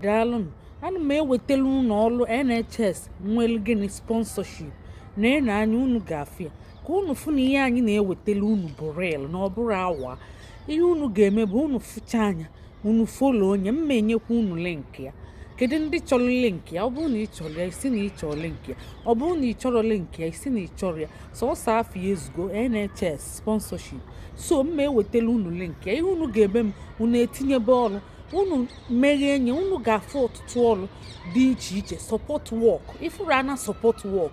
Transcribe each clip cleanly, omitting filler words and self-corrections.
Daalụnụ. Ana m ewetele unu ọrụ NHS nwere gịnị sponsorship na anya unu ga-afụ ya ka unu fụ na ihe anyị na-ewetele unu bụ real na ọ bụrụ awa. Ihe unu ga-eme bụ unu fụcha anya unu folo onye mma enyekwa unu link ya. Kedu ndị chọrọ link ya? Ọ bụrụ na ị chọrọ ya isi na ị chọrọ link ya, ọ bụrụ na ị chọrọ link ya isi na ị chọrọ ya, sọsọ afọ ya ezugo NHS sponsorship. So mma ewetele unu link ya. Ihe unu ga-eme m unu etinyebe ọrụ, unu meghee enye unu ga-afụ ọtụtụ ọrụ dị iche iche. Support work, ifuru ana support work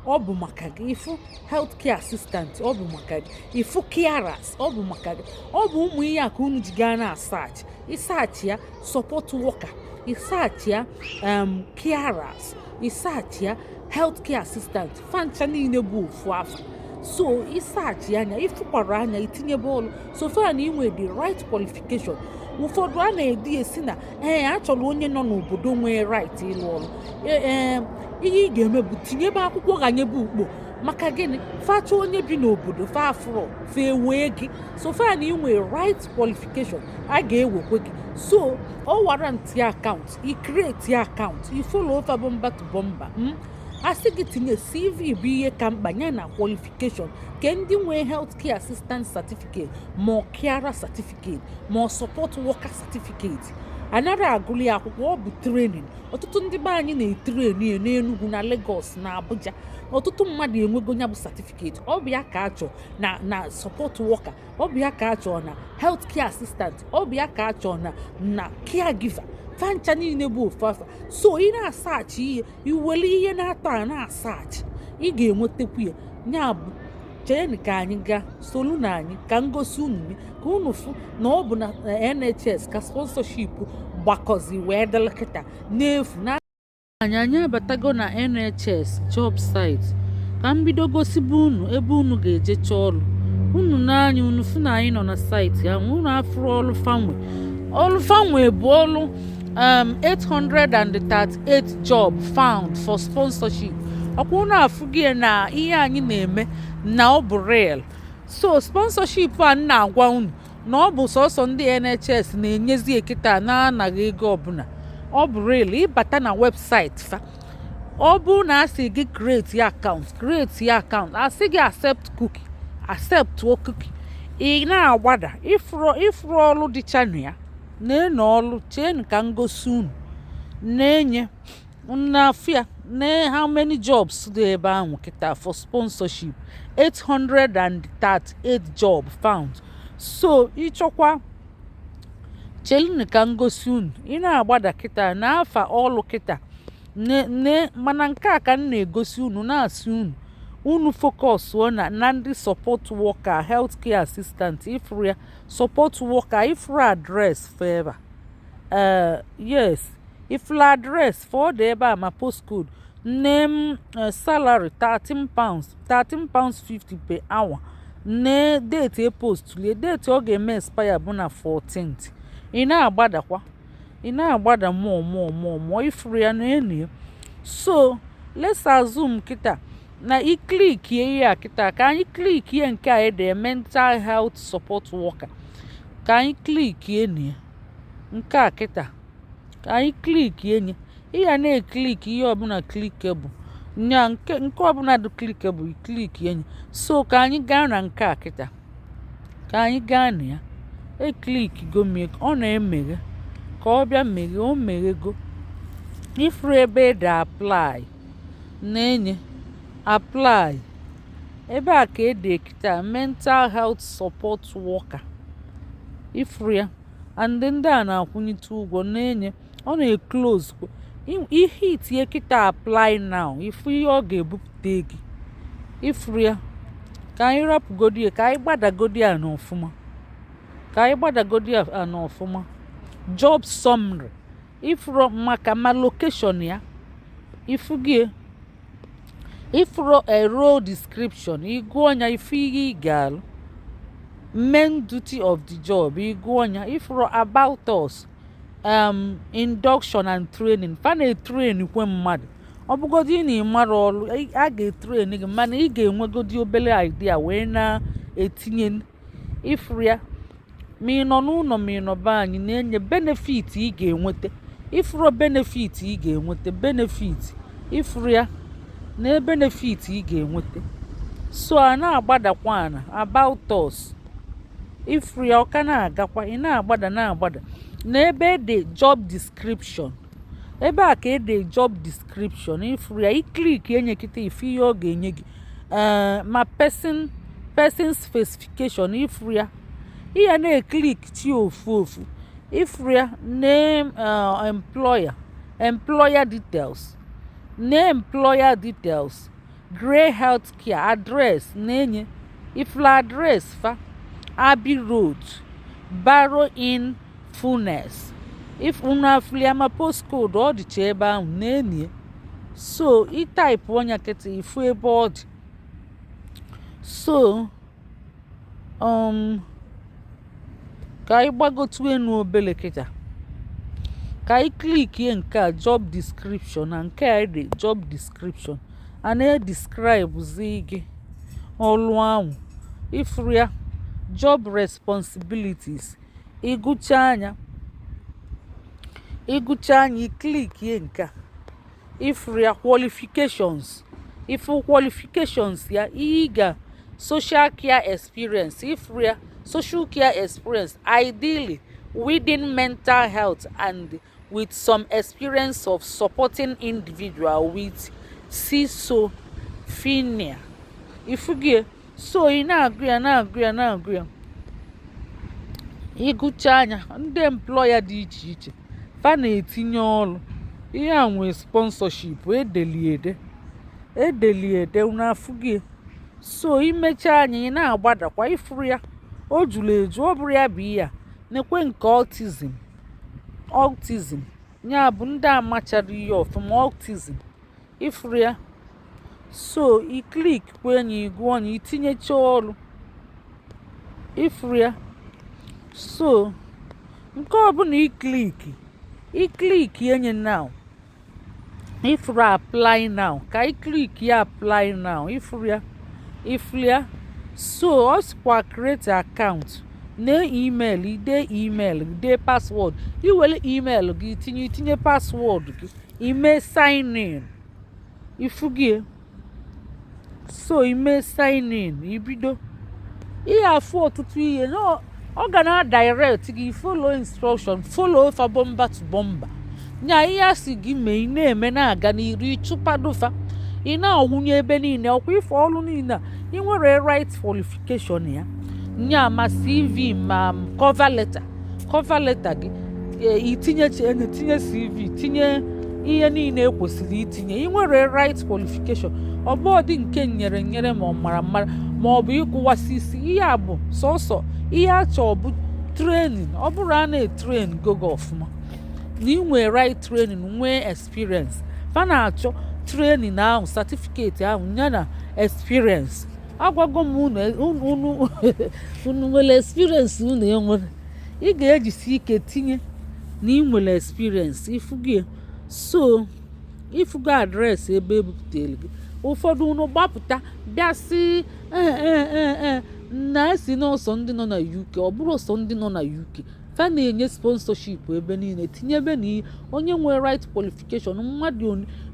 ọ bụ maka gị. Ifu healthcare assistant ọ bụ maka gị. Ifu carers ọ bụ maka gị. Ọ bụ ụmụ ihe a ka unu ji gaa na search. Ịsearch ya support worker, ịsearch ya carers, ịsearch ya healthcare assistant, fancha niile bụ ofu afọ. So ịsearch anya ifukwara anya itinyebe ọrụ so far na inwe the right qualification. Ụfọdụ a na-edi esi na achọrọ onye nọ n'obodo nwee right ịlụ ọrụ. Ihe ị ga-eme bụ tinyebe akwụkwọ ghanyebe ukpo maka gịnị facha onye bi n'obodo fa afro fa ewee gị so far na inwe right qualification a ga-ewekwe gị. So ọ warrant ya account, i create ya account, i follow fa bomba to bomba. Asị gị tinye CV bụ ihe ka mkpa ya na qualification ke ndị nwee healthcare assistant certificate ma carer certificate ma support worker certificate. Anara agụli akwụkwọ ọ bụ training. Ọtụtụ ndị be anyị na-etreni n'Enugu na Lagos na Abuja. Ọtụtụ mmadụ enwego ya bụ certificate. Ọ bụ ya ka achọ na support worker, ọ bụ ya ka achọ na healthcare assistant, ọ bụ ya ka achọ na caregiver. Fancha niile bụ ofu afa. So ị na-asaachị ihe iwere ihe na-atọ a na-asaachị ị ga-enwetakwu ya. Ya bụ cheenụ ka anyị gaa solu na anyị ka ngosi unu ka unu fụ na ọ bụ na NHS ka sponsorship gbakọzi wee dịlịkịta n'efu na anyị abatago na NHS job site ka m bido gosibe unu ebe unu ga-eje chọọ ọrụ. Unu n'anya unu fụ na anyị nọ na site ya unu afụrụ ọrụ fanwe. Ọrụ fanwe bụ ọrụ 838 job found for sponsorship. Ọkwa unu afụghị na ihe anyị na-eme na ọ bụ real. So sponsorship a na-agwa unu na ọ bụ sọsọ ndị NHS na-enyezi ekita na-anaghị ego ọbụla. Ọ bụ real. Ịbata na website fa, ọ bụ na asị gị create ya account, asị gị accept cookie. Ị na-agbada ifuru ọrụ dịcha na ya na-ene ọrụ cheenu ka ngosi unu na-enye n'afịa na how many jobs dị ebe ahụ kịta for sponsorship. 838 job found. So ịchọkwa cheenu ka ngosi unu ị na-agbada kịta n'afa ọrụ kịta mana nke a ka m na-egosi unu na-asị unu focus na ndị support worker, healthcare assistant ifuru ya support worker ifuru address favor. Yes, ifuru address for the ebe a ma postcode name salary £13.50 per hour. Ne date post le date ọ ga-eme expire bụ na 14th. Ị na-agbada more ifuru ya na enu. So let's assume kịta na i click ya kịta ka anyị click ye nke a ede mental health support worker ka anyị click ye na nke a kịta ka anyị click ye nye ya na click ihe ọbụla clickable nya nke ọbụla dị clickable i click ye nye. So ka anyị gaa na nke a kịta ka anyị gaa na ya click go mee ọ na-emeghe ka ọ bịa meghe o meghego. Ifuru ebe ede apply na-enye apply ebe a ka ede kịta mental health support worker ifuru ya and ndị a na-akwụnyite ụgwọ na-enye ọ na-eclose ihe itinye kịta apply now ifu ihe ọ ga-ebupụta gị ifuru ya. Ka anyị rapụgodi ya ka anyị gbadagodi ya n'ọfụma job summary ifuru maka ma location ya ifu gị ifuru a role description ịgụọ ya ifu ihe ị ga-alụ. Main duty of the job ịgụọ ya ifuru about us induction and training fa na-etrain kwe mmadụ ọ bụgodi na ịmara ọrụ a ga-etrain gị mana ị ga-enwegodi obere idea wee na-etinye ifuru ya ma ị nọ n'ụlọ ma ị nọ be anyị na-enye benefit ị ga-enweta ifuru benefit ị ga-enweta benefit ifuru ya na benefit ị ga-enweta. So a na-agbadakwa ana about us ifuru ya ọka na-agakwa ị na-agbada na ebe ede job description ebe a ka ede job description ifuru ya iklik enyekịta ife ihe ọ ga-enye gị ma person specification ifuru ya ihe na-eklik chi ofu ifuru ya name employer details name employer details Gray Healthcare address na-enye ifuru address fa Abbey Road Barrow in Fullness if unu afụlia ma postcode ọ dịcha ebe ahụ na-enye so ịtaipụ onye kịta ifu ebe ọ dị so ka anyị gbagotu enu obele kịta ka anyị klikie nke a job description na nke a dị job description a na-edescribe zi gị ọlụ ahụ ifuru ya job responsibilities ịgụcha anya iklikie nke a ifuru ya qualifications ifu qualifications ya ịga social care experience ifuru ya social care experience ideally within mental health and with some experience of supporting individual with schizophrenia ifugie so ị na-agụ ya ịgụcha anya ndị employer dị iche iche fa na-etinye ọrụ ihe a nwee sponsorship edeliede n'afụgie so imecha anya ị na-agbadakwa ifuru ya o juru eju ọ bụrụ ya bụ ihe a nekwe nke autism ya bụ ndị amachara ihe ọfụma autism ifuru ya so iklik kwenye igụọ anya itinyecha ọrụ ifuru ya so nke ọbụla iklik enye now ifuru apply now ka iklik ya apply now ifuru ya so ọ sịkwa create account na email ide password iwere email gị itinye password gị ime sign in ifugie so ime sign in ibido ihe afụ ọtụtụ ihe na ọ ga na direct gị follow instruction follow fa bomba to bomba nya ihe asị gị mee ị na-eme na-aga n'iri chụpadofa ị na-awụnye ebe niile ọkwa ife ọrụ niile ị nwere right qualification ya nya ma CV ma cover letter gị itinye CV tinye ihe niile ekwesịrị itinye ị nwere right qualification ọ bụ ọdị nke nyere ma ọ mara ma ọ bụ ịkwụwasị isi ihe a bụ sọsọ ihe achọ bụ training ọ bụrụ a na-etrain gogo ọfụma na ị nwee right training nwee experience fa na-achọ training ahụ certificate ahụ ya na experience agwago m unu nwere experience unu enwere ị ga-ejisi ike tinye na ị nwere experience ifugo adreesị ebe ebupụtara gị ụfọdụ unu gbapụta bịa sị na-esi n'ọsọ ndị nọ na UK ọ bụrụ ọsọ ndị nọ na UK fa na-enye sponsorship ebe niile tinye ebe na onye nwere right qualification mmadụ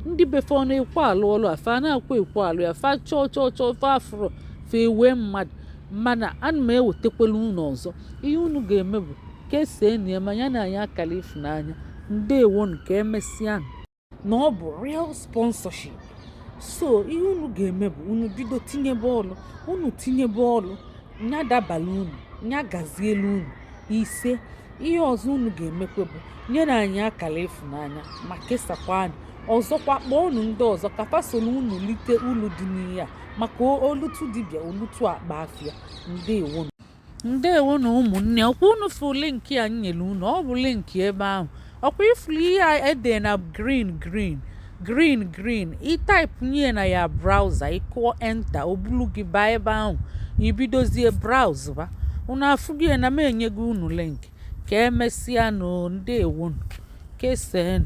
ndị befe ọ na-ekwe alụ ọlụ a fa na-akwa ekwe alụ ya fa chọọ fa afro fa ewe mmadụ mana ana m ewetakwala unu ọzọ ihe unu ga-eme bụ kesee na ya ma ya na anyị akala ịfụnanya ndewo nke emesịa na ọ bụ real sponsorship so ihe unu ga-eme bụ unu bido tinye bọọlụ nya dabala unu nya gazielu unu ise ihe ọzọ unu ga-emekwe bụ nyere anyị akala ịfụnanya ma kesakwa anyị ọzọkwa kpọọ unu ndị ọzọ ka fasolu unu lite ulu dị n'ihe a maka olutu dibịa olutu akpa afịa ndewo na ụmụnne ọkwa unu fụ linki a nyere unu ọ bụ linki ebe ahụ ọkwa ifulu ihe a ede na green ịtaipụ nye na ya browser ịkụọ enter obulu gị baa ebe ahụ ibidozie browse ba unu afụgie na m enyego unu link ka emesịa ndewo kesenu